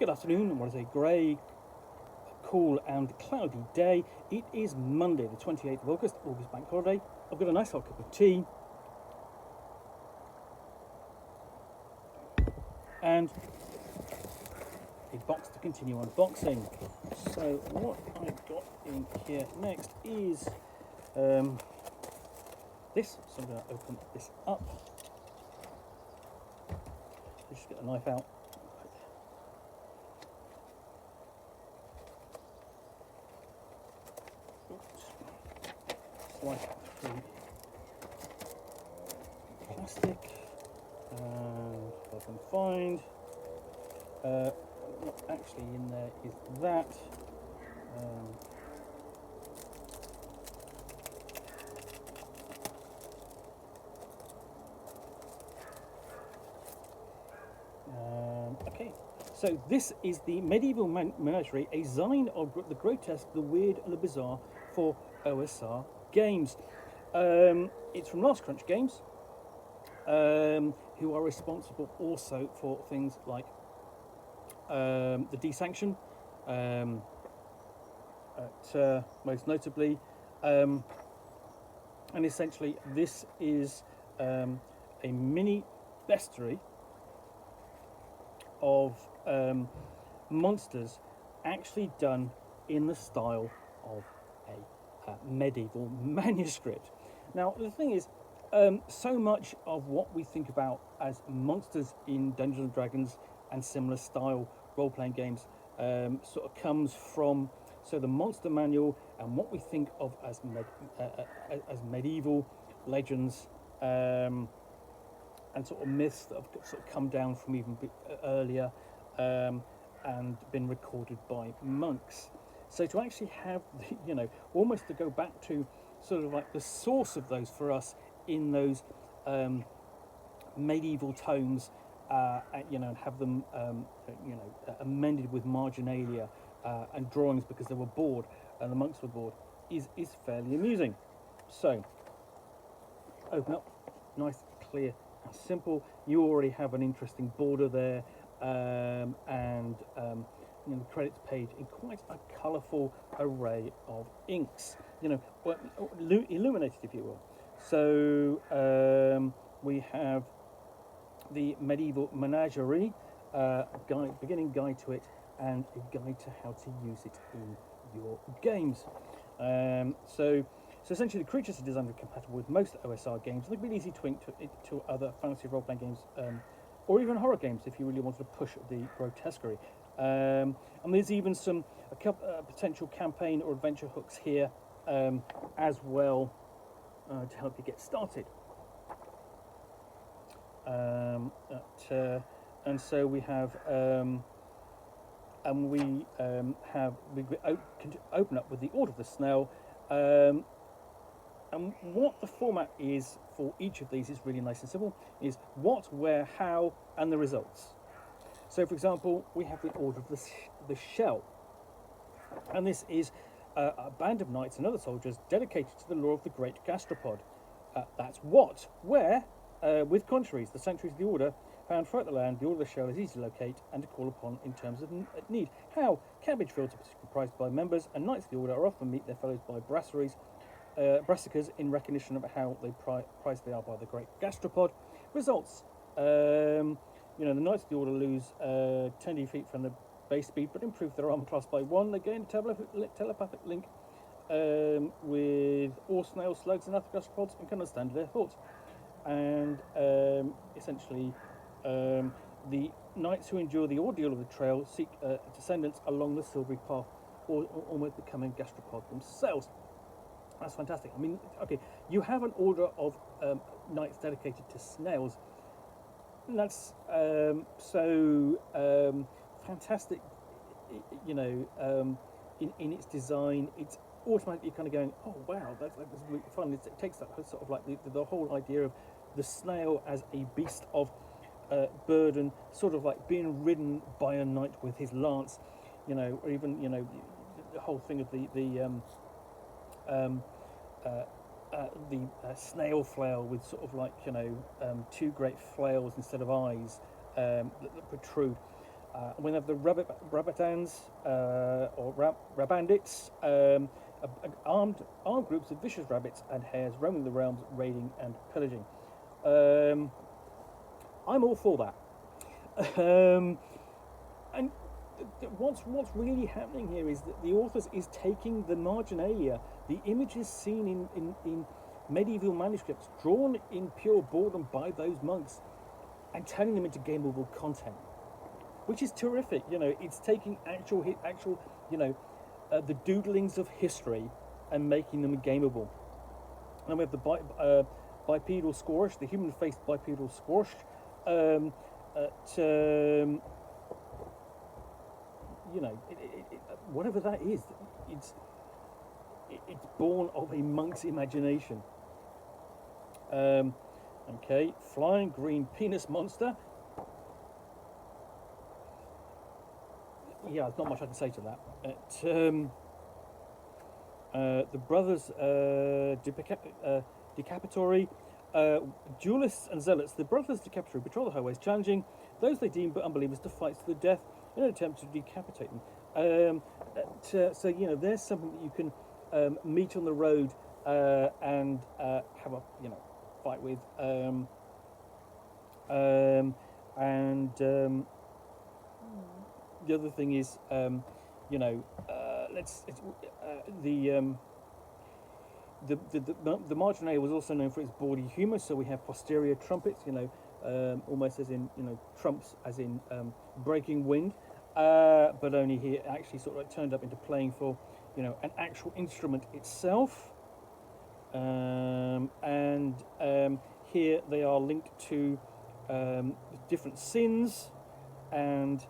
Good afternoon on what is a grey, cool and cloudy day. It is Monday the 28th of August bank holiday. I've got a nice hot cup of tea and a box to continue unboxing. So what I've got in here next is this. So I'm going to open this up. Just get the knife out. Slice through plastic, and if I can find what actually in there is that. Okay, so this is the Medieval Menagerie, a zine of the grotesque, the weird, and the bizarre for OSR games. It's from Last Crunch Games, who are responsible also for things like the Desanction, most notably, and essentially this is a mini bestiary of monsters actually done in the style of a medieval manuscript. Now the thing is, so much of what we think about as monsters in Dungeons and Dragons and similar style role-playing games sort of comes from the monster manual and what we think of as medieval legends and sort of myths that have sort of come down from even earlier and been recorded by monks. So to actually have, almost to go back to sort of like the source of those for us in those medieval tomes, and have them, amended with marginalia and drawings because they were bored and the monks were bored, is fairly amusing. So, open up, nice, clear, and simple. You already have an interesting border there, and the credits page in quite a colourful array of inks, illuminated, if you will. So we have the Medieval Menagerie, beginning guide to it, and a guide to how to use it in your games. So essentially the creatures are designed to be compatible with most OSR games, and they've been easy to link to other fantasy role-playing games, or even horror games if you really wanted to push the grotesquerie. And there's even some potential campaign or adventure hooks here as well to help you get started. And so we have, we can open up with the Order of the Snail, and what the format is for each of these is really nice and simple. Is what, where, how, and the results. So, for example, we have the Order of the Shell, and this is a band of knights and other soldiers dedicated to the lore of the great gastropod. That's what, where, with contraries, the sanctuaries of the Order found throughout the land. The Order of the Shell is easy to locate and to call upon in terms of need. How? Cabbage fields are comprised by members, and knights of the Order are often meet their fellows by brassicas in recognition of how prized they are by the great gastropod. Results. The Knights of the Order lose 10 defeat from the base speed, but improve their armor class by 1. They gain a telepathic link with all snails, slugs, and other gastropods, and can understand their thoughts. And essentially, the knights who endure the ordeal of the trail seek descendants along the silvery path, or almost becoming gastropod themselves. That's fantastic. I mean, okay, you have an order of knights dedicated to snails. And that's fantastic, in its design. It's automatically kind of going, oh wow, that's really fun. It takes that sort of like the whole idea of the snail as a beast of burden, sort of like being ridden by a knight with his lance, or even the whole thing of the snail flail with sort of like two great flails instead of eyes that protrude. we have the Rabbitans or Bandits, armed groups of vicious rabbits and hares roaming the realms, raiding and pillaging. I'm all for that. And what's really happening here is that the author is taking the marginalia, the images seen in medieval manuscripts, drawn in pure boredom by those monks, and turning them into gameable content, which is terrific. You know, it's taking actual the doodlings of history and making them gameable. And we have the bipedal squash, the human-faced bipedal squash. Whatever that is, it's born of a monk's imagination. Okay, flying green penis monster. Yeah, there's not much I can say to that. The brothers Decapitory, duelists and zealots. The brothers Decapitory patrol the highways, challenging those they deem but unbelievers to fight to the death in an attempt to decapitate them. So there's something that you can meet on the road and have a fight with. The other thing is, the marginalia was also known for its bawdy humour. So we have posterior trumpets, almost as in trumps, as in breaking wind, but only here actually sort of like turned up into playing for an actual instrument itself. Here they are linked to different sins and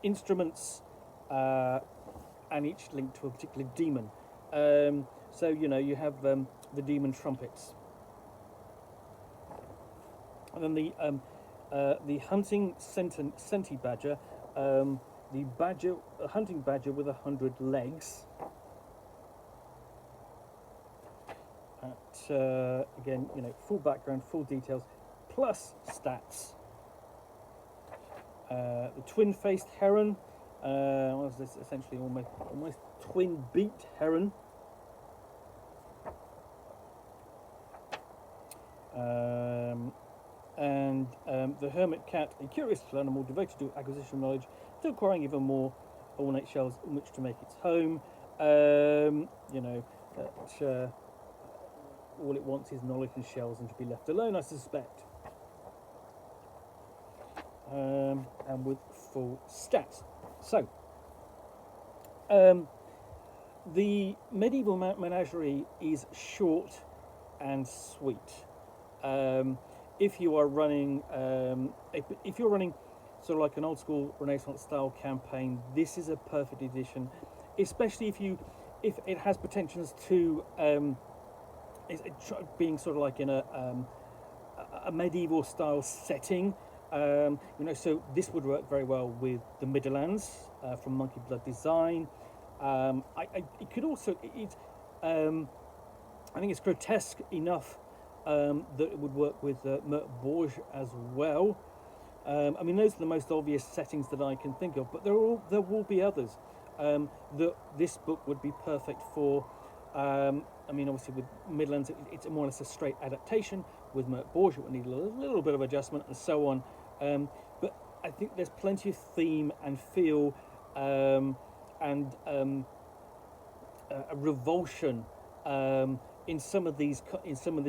instruments, and each linked to a particular demon. So you have the demon trumpets, and then the hunting senti badger, a hunting badger with 100 legs. Again, full background, full details, plus stats. The twin-faced heron, what is this? Essentially almost twin-beaked heron. The hermit cat, a curious little animal devoted to acquisition of knowledge, to acquiring even more ornate shells in which to make its home. All it wants is knowledge and shells and to be left alone, I suspect. And with full stats. So, the Medieval Menagerie is short and sweet. If you are running, sort of like an old school Renaissance style campaign, this is a perfect edition, especially if it has pretensions to being sort of like in a medieval style setting. So this would work very well with the Midlands from Monkey Blood Design. It could also, I think it's grotesque enough that it would work with Mert Bourge as well. Those are the most obvious settings that I can think of, but there will be others that this book would be perfect for. Obviously with Midlands, it's more or less a straight adaptation. With Mert Bourge, it would need a little bit of adjustment and so on. But I think there's plenty of theme and feel and a revulsion in some of this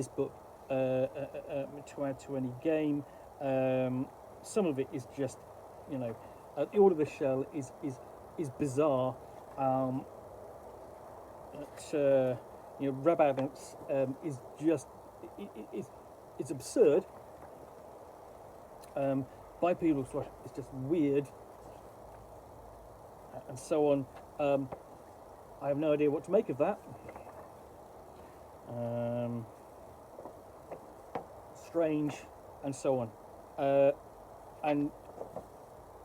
book to add to any game. Some of it is just, the Order of the Shell is bizarre. Rabbits is just it's absurd. Bipedal Squash is just weird, and so on. I have no idea what to make of that. Strange, and so on. And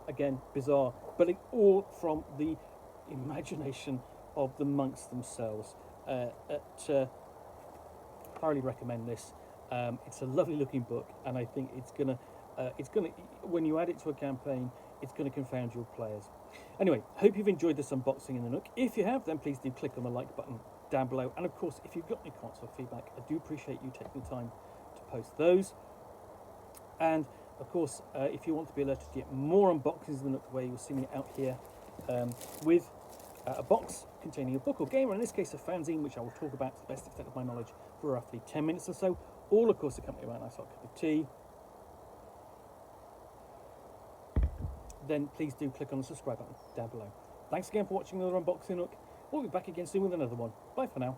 again, bizarre, but all from the imagination of the monks themselves. Highly recommend this. It's a lovely looking book, and I think it's gonna when you add it to a campaign, it's going to confound your players. Anyway, hope you've enjoyed this unboxing in the Nook. If you have, then please do click on the like button down below. And of course, if you've got any comments or feedback, I do appreciate you taking the time to post those. And of course, if you want to be alerted to get more unboxings in the Nook, where you'll see me out here with a box containing a book or game, or in this case a fanzine, which I will talk about to the best extent of my knowledge for roughly 10 minutes or so, all of course accompanied by a nice hot cup of tea, then please do click on the subscribe button down below. Thanks again for watching another unboxing Nook. We'll be back again soon with another one. Bye for now.